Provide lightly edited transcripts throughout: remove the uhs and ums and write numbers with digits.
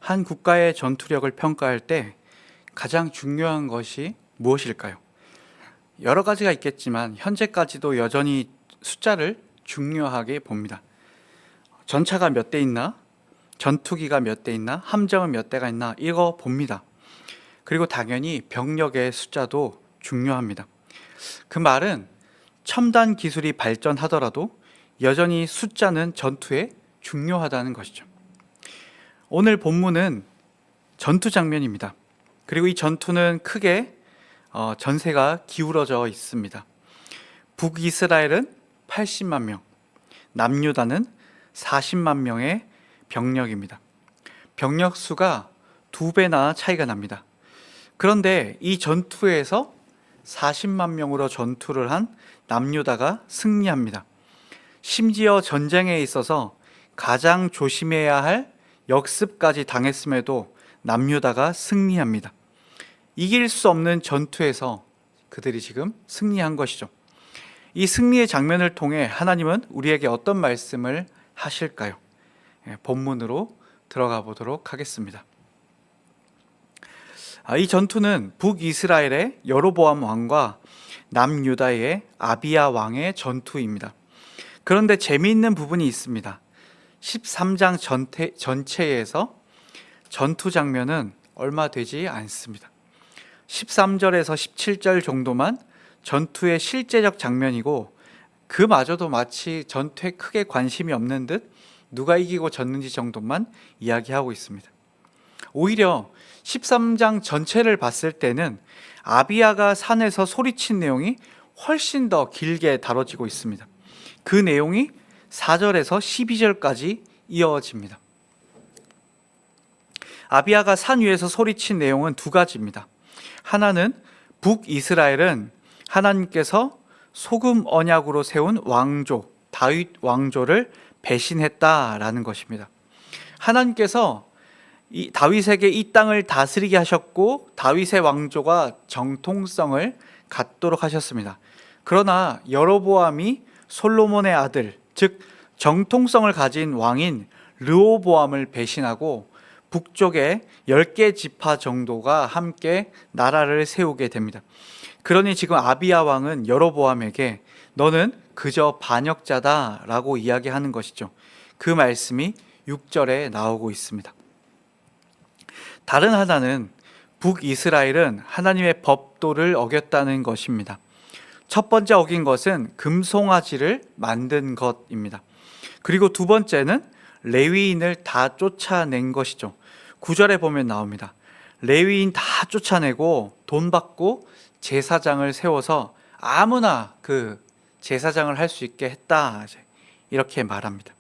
한 국가의 전투력을 평가할 때 가장 중요한 것이 무엇일까요? 여러 가지가 있겠지만 현재까지도 여전히 숫자를 중요하게 봅니다. 전차가 몇 대 있나? 전투기가 몇 대 있나? 함정은 몇 대가 있나? 이거 봅니다. 그리고 당연히 병력의 숫자도 중요합니다. 그 말은 첨단 기술이 발전하더라도 여전히 숫자는 전투에 중요하다는 것이죠. 오늘 본문은 전투 장면입니다. 그리고 이 전투는 크게 전세가 기울어져 있습니다. 북이스라엘은 80만 명, 남유다는 40만 명의 병력입니다. 병력 수가 2배나 차이가 납니다. 그런데 이 전투에서 40만 명으로 전투를 한 남유다가 승리합니다. 심지어 전쟁에 있어서 가장 조심해야 할 역습까지 당했음에도 남유다가 승리합니다. 이길 수 없는 전투에서 그들이 지금 승리한 것이죠. 이 승리의 장면을 통해 하나님은 우리에게 어떤 말씀을 하실까요? 본문으로 들어가 보도록 하겠습니다. 이 전투는 북이스라엘의 여로보암 왕과 남유다의 아비야 왕의 전투입니다. 그런데 재미있는 부분이 있습니다. 13장 전체에서 전투 장면은 얼마 되지 않습니다. 13절에서 17절 정도만 전투의 실제적 장면이고, 그마저도 마치 전투에 크게 관심이 없는 듯 누가 이기고 졌는지 정도만 이야기하고 있습니다. 오히려 13장 전체를 봤을 때는 아비야가 산에서 소리친 내용이 훨씬 더 길게 다뤄지고 있습니다. 그 내용이 4절에서 12절까지 이어집니다. 아비야가 산 위에서 소리친 내용은 두 가지입니다. 하나는 북이스라엘은 하나님께서 소금 언약으로 세운 왕조, 다윗 왕조를 배신했다라는 것입니다. 하나님께서 다윗에게 이 땅을 다스리게 하셨고 다윗의 왕조가 정통성을 갖도록 하셨습니다. 그러나 여로보암이 솔로몬의 아들, 즉 정통성을 가진 왕인 르호보암을 배신하고 북쪽에 10개 지파 정도가 함께 나라를 세우게 됩니다. 그러니 지금 아비야 왕은 여로보암에게 너는 그저 반역자다라고 이야기하는 것이죠. 그 말씀이 6절에 나오고 있습니다. 다른 하나는 북이스라엘은 하나님의 법도를 어겼다는 것입니다. 첫 번째 어긴 것은 금송아지를 만든 것입니다. 그리고 두 번째는 레위인을 다 쫓아낸 것이죠. 9절에 보면 나옵니다. 레위인 다 쫓아내고 돈 받고 제사장을 세워서 아무나 그 제사장을 할 수 있게 했다, 이렇게 말합니다.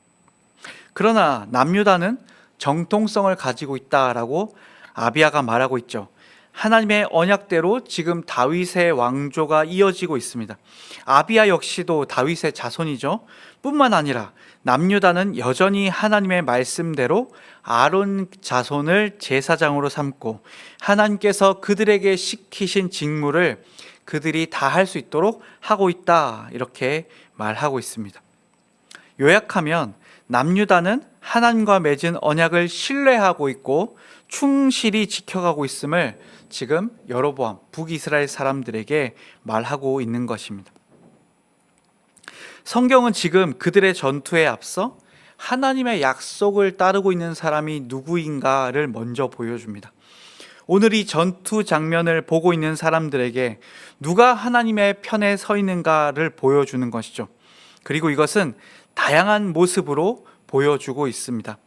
그러나 남유다는 정통성을 가지고 있다라고 아비야가 말하고 있죠. 하나님의 언약대로 지금 다윗의 왕조가 이어지고 있습니다. 아비야 역시도 다윗의 자손이죠. 뿐만 아니라 남유다는 여전히 하나님의 말씀대로 아론 자손을 제사장으로 삼고 하나님께서 그들에게 시키신 직무를 그들이 다 할 수 있도록 하고 있다, 이렇게 말하고 있습니다. 요약하면 남유다는 하나님과 맺은 언약을 신뢰하고 있고 충실히 지켜가고 있음을 지금 여로보암 북이스라엘 사람들에게 말하고 있는 것입니다. 성경은 지금 그들의 전투에 앞서 하나님의 약속을 따르고 있는 사람이 누구인가를 먼저 보여줍니다. 오늘 이 전투 장면을 보고 있는 사람들에게 누가 하나님의 편에 서 있는가를 보여주는 것이죠. 그리고 이것은 다양한 모습으로 보여주고 있습니다.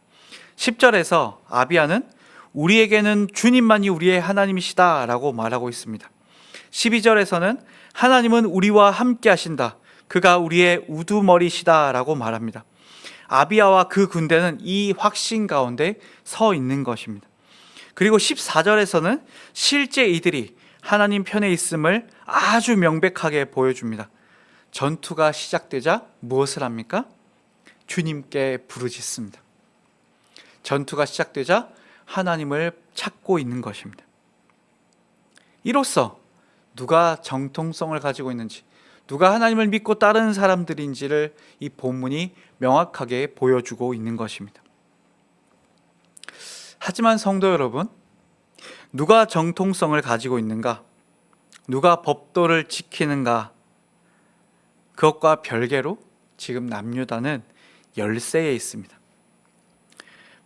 10절에서 아비야는 우리에게는 주님만이 우리의 하나님이시다 라고 말하고 있습니다. 12절에서는 하나님은 우리와 함께 하신다, 그가 우리의 우두머리시다 라고 말합니다. 아비야와 그 군대는 이 확신 가운데 서 있는 것입니다. 그리고 14절에서는 실제 이들이 하나님 편에 있음을 아주 명백하게 보여줍니다. 전투가 시작되자 무엇을 합니까? 주님께 부르짖습니다. 전투가 시작되자 하나님을 찾고 있는 것입니다. 이로써 누가 정통성을 가지고 있는지, 누가 하나님을 믿고 따르는 사람들인지를 이 본문이 명확하게 보여주고 있는 것입니다. 하지만 성도 여러분, 누가 정통성을 가지고 있는가? 누가 법도를 지키는가? 그것과 별개로 지금 남유다는 열세에 있습니다.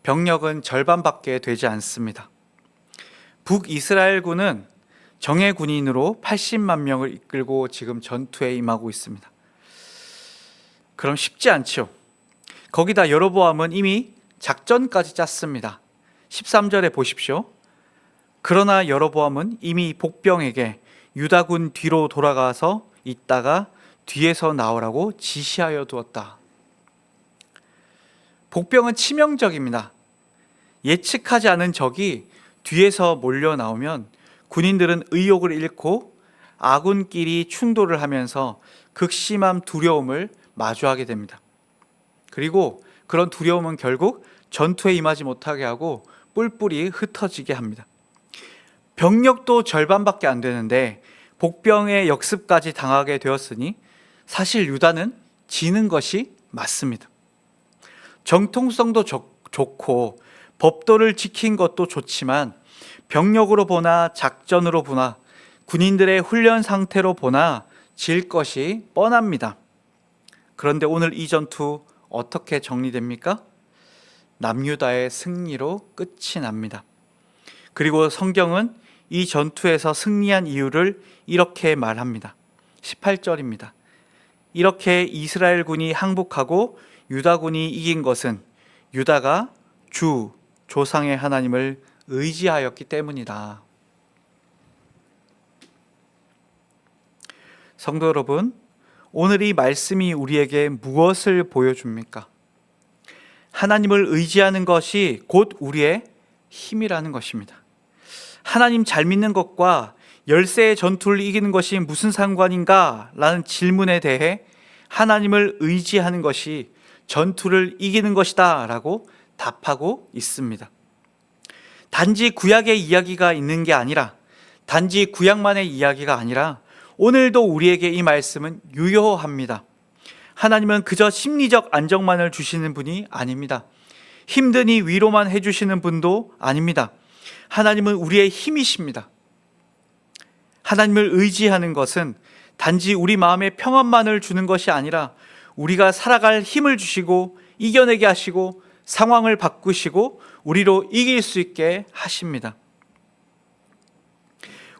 병력은 절반밖에 되지 않습니다. 북이스라엘군은 정예 군인으로 80만 명을 이끌고 지금 전투에 임하고 있습니다. 그럼 쉽지 않죠. 거기다 여로보암은 이미 작전까지 짰습니다. 13절에 보십시오. 그러나 여로보암은 이미 복병에게 유다군 뒤로 돌아가서 있다가 뒤에서 나오라고 지시하여 두었다. 복병은 치명적입니다. 예측하지 않은 적이 뒤에서 몰려 나오면 군인들은 의욕을 잃고 아군끼리 충돌을 하면서 극심한 두려움을 마주하게 됩니다. 그리고 그런 두려움은 결국 전투에 임하지 못하게 하고 뿔뿔이 흩어지게 합니다. 병력도 절반밖에 안 되는데 복병의 역습까지 당하게 되었으니 사실 유다는 지는 것이 맞습니다. 정통성도 좋고 법도를 지킨 것도 좋지만 병력으로 보나 작전으로 보나 군인들의 훈련 상태로 보나 질 것이 뻔합니다. 그런데 오늘 이 전투 어떻게 정리됩니까? 남유다의 승리로 끝이 납니다. 그리고 성경은 이 전투에서 승리한 이유를 이렇게 말합니다. 18절입니다. 이렇게 이스라엘 군이 항복하고 유다 군이 이긴 것은 유다가 주 조상의 하나님을 의지하였기 때문이다. 성도 여러분, 오늘 이 말씀이 우리에게 무엇을 보여줍니까? 하나님을 의지하는 것이 곧 우리의 힘이라는 것입니다. 하나님 잘 믿는 것과 열세의 전투를 이기는 것이 무슨 상관인가? 라는 질문에 대해 하나님을 의지하는 것이 전투를 이기는 것이다 라고 답하고 있습니다. 단지 구약의 이야기가 있는 게 아니라, 단지 구약만의 이야기가 아니라 오늘도 우리에게 이 말씀은 유효합니다. 하나님은 그저 심리적 안정만을 주시는 분이 아닙니다. 힘드니 위로만 해주시는 분도 아닙니다. 하나님은 우리의 힘이십니다. 하나님을 의지하는 것은 단지 우리 마음에 평안만을 주는 것이 아니라 우리가 살아갈 힘을 주시고 이겨내게 하시고 상황을 바꾸시고 우리로 이길 수 있게 하십니다.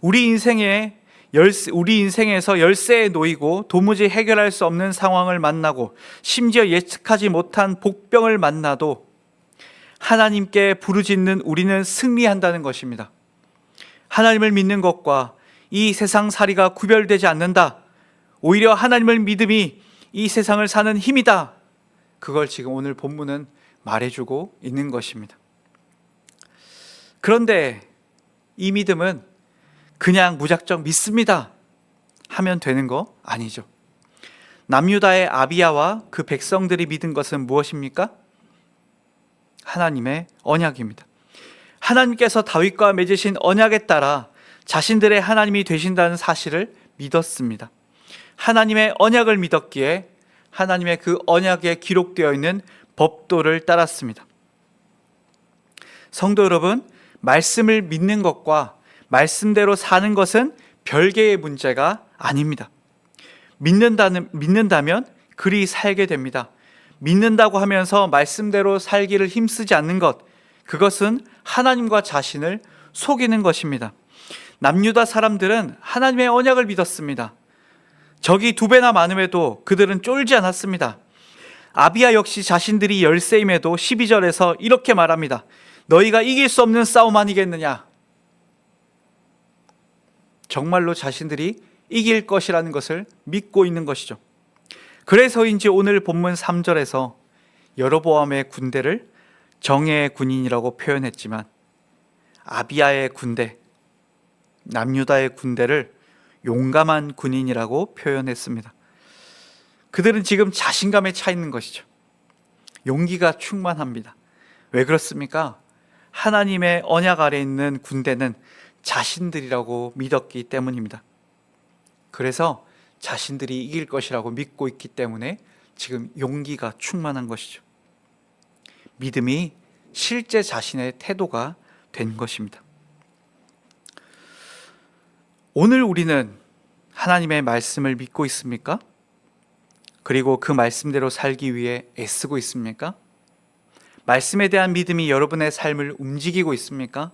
우리 인생에서 열세에 놓이고 도무지 해결할 수 없는 상황을 만나고 심지어 예측하지 못한 복병을 만나도 하나님께 부르짖는 우리는 승리한다는 것입니다. 하나님을 믿는 것과 이 세상살이가 구별되지 않는다. 오히려 하나님을 믿음이 이 세상을 사는 힘이다. 그걸 지금 오늘 본문은 말해주고 있는 것입니다. 그런데 이 믿음은 그냥 무작정 믿습니다 하면 되는 거 아니죠. 남유다의 아비야와 그 백성들이 믿은 것은 무엇입니까? 하나님의 언약입니다. 하나님께서 다윗과 맺으신 언약에 따라 자신들의 하나님이 되신다는 사실을 믿었습니다. 하나님의 언약을 믿었기에 하나님의 그 언약에 기록되어 있는 법도를 따랐습니다. 성도 여러분, 말씀을 믿는 것과 말씀대로 사는 것은 별개의 문제가 아닙니다. 믿는다면 그리 살게 됩니다. 믿는다고 하면서 말씀대로 살기를 힘쓰지 않는 것, 그것은 하나님과 자신을 속이는 것입니다. 남유다 사람들은 하나님의 언약을 믿었습니다. 적이 2배나 많음에도 그들은 쫄지 않았습니다. 아비야 역시 자신들이 열세임에도 12절에서 이렇게 말합니다. 너희가 이길 수 없는 싸움 아니겠느냐? 정말로 자신들이 이길 것이라는 것을 믿고 있는 것이죠. 그래서인지 오늘 본문 3절에서 여로보암의 군대를 정예의 군인이라고 표현했지만 아비야의 군대, 남유다의 군대를 용감한 군인이라고 표현했습니다. 그들은 지금 자신감에 차 있는 것이죠. 용기가 충만합니다. 왜 그렇습니까? 하나님의 언약 아래 있는 군대는 자신들이라고 믿었기 때문입니다. 그래서 자신들이 이길 것이라고 믿고 있기 때문에 지금 용기가 충만한 것이죠. 믿음이 실제 자신의 태도가 된 것입니다. 오늘 우리는 하나님의 말씀을 믿고 있습니까? 그리고 그 말씀대로 살기 위해 애쓰고 있습니까? 말씀에 대한 믿음이 여러분의 삶을 움직이고 있습니까?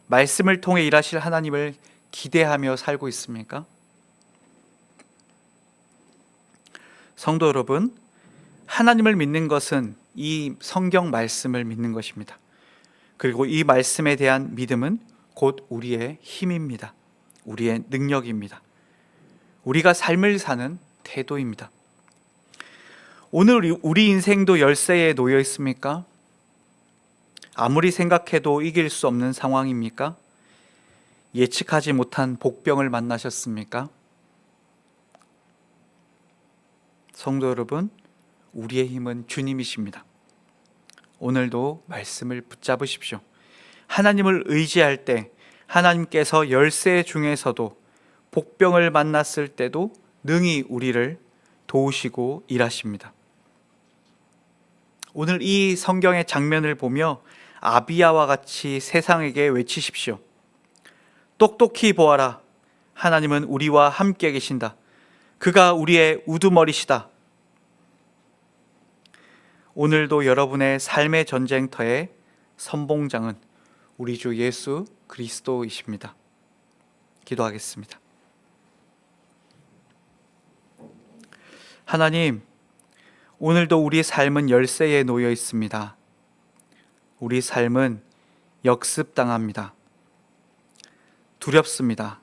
말씀을 통해 일하실 하나님을 기대하며 살고 있습니까? 성도 여러분, 하나님을 믿는 것은 이 성경 말씀을 믿는 것입니다. 그리고 이 말씀에 대한 믿음은 곧 우리의 힘입니다. 우리의 능력입니다. 우리가 삶을 사는 태도입니다. 오늘 우리 인생도 열쇠에 놓여 있습니까? 아무리 생각해도 이길 수 없는 상황입니까? 예측하지 못한 복병을 만나셨습니까? 성도 여러분, 우리의 힘은 주님이십니다. 오늘도 말씀을 붙잡으십시오. 하나님을 의지할 때 하나님께서 열쇠 중에서도 복병을 만났을 때도 능히 우리를 도우시고 일하십니다. 오늘 이 성경의 장면을 보며 아비야와 같이 세상에게 외치십시오. 똑똑히 보아라. 하나님은 우리와 함께 계신다. 그가 우리의 우두머리시다. 오늘도 여러분의 삶의 전쟁터의 선봉장은 우리 주 예수 그리스도이십니다. 기도하겠습니다. 하나님, 오늘도 우리 삶은 열쇠에 놓여 있습니다. 우리 삶은 역습당합니다. 두렵습니다.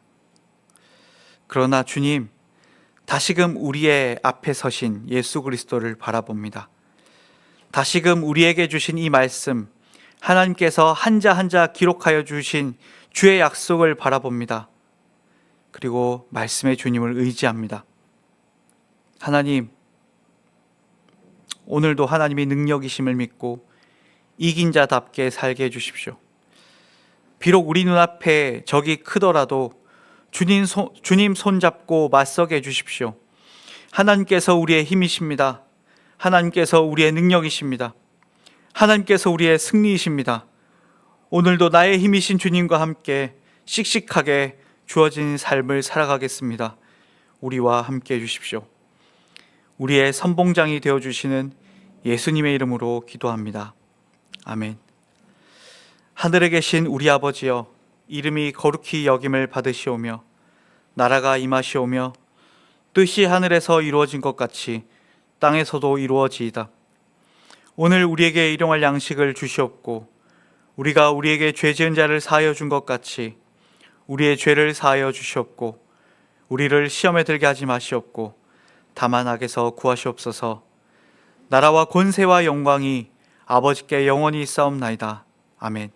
그러나 주님, 다시금 우리의 앞에 서신 예수 그리스도를 바라봅니다. 다시금 우리에게 주신 이 말씀, 하나님께서 한자 한자 기록하여 주신 주의 약속을 바라봅니다. 그리고 말씀의 주님을 의지합니다. 하나님, 오늘도 하나님이 능력이심을 믿고 이긴 자답게 살게 해주십시오. 비록 우리 눈앞에 적이 크더라도 주님 손잡고 맞서게 해주십시오. 하나님께서 우리의 힘이십니다. 하나님께서 우리의 능력이십니다. 하나님께서 우리의 승리이십니다. 오늘도 나의 힘이신 주님과 함께 씩씩하게 주어진 삶을 살아가겠습니다. 우리와 함께 해주십시오. 우리의 선봉장이 되어주시는 예수님의 이름으로 기도합니다. 아멘. 하늘에 계신 우리 아버지여, 이름이 거룩히 여김을 받으시오며 나라가 임하시오며 뜻이 하늘에서 이루어진 것 같이 땅에서도 이루어지이다. 오늘 우리에게 일용할 양식을 주시옵고 우리가 우리에게 죄 지은 자를 사하여 준 것 같이 우리의 죄를 사하여 주시옵고 우리를 시험에 들게 하지 마시옵고 다만 악에서 구하시옵소서. 나라와 권세와 영광이 아버지께 영원히 있사옵나이다. 아멘.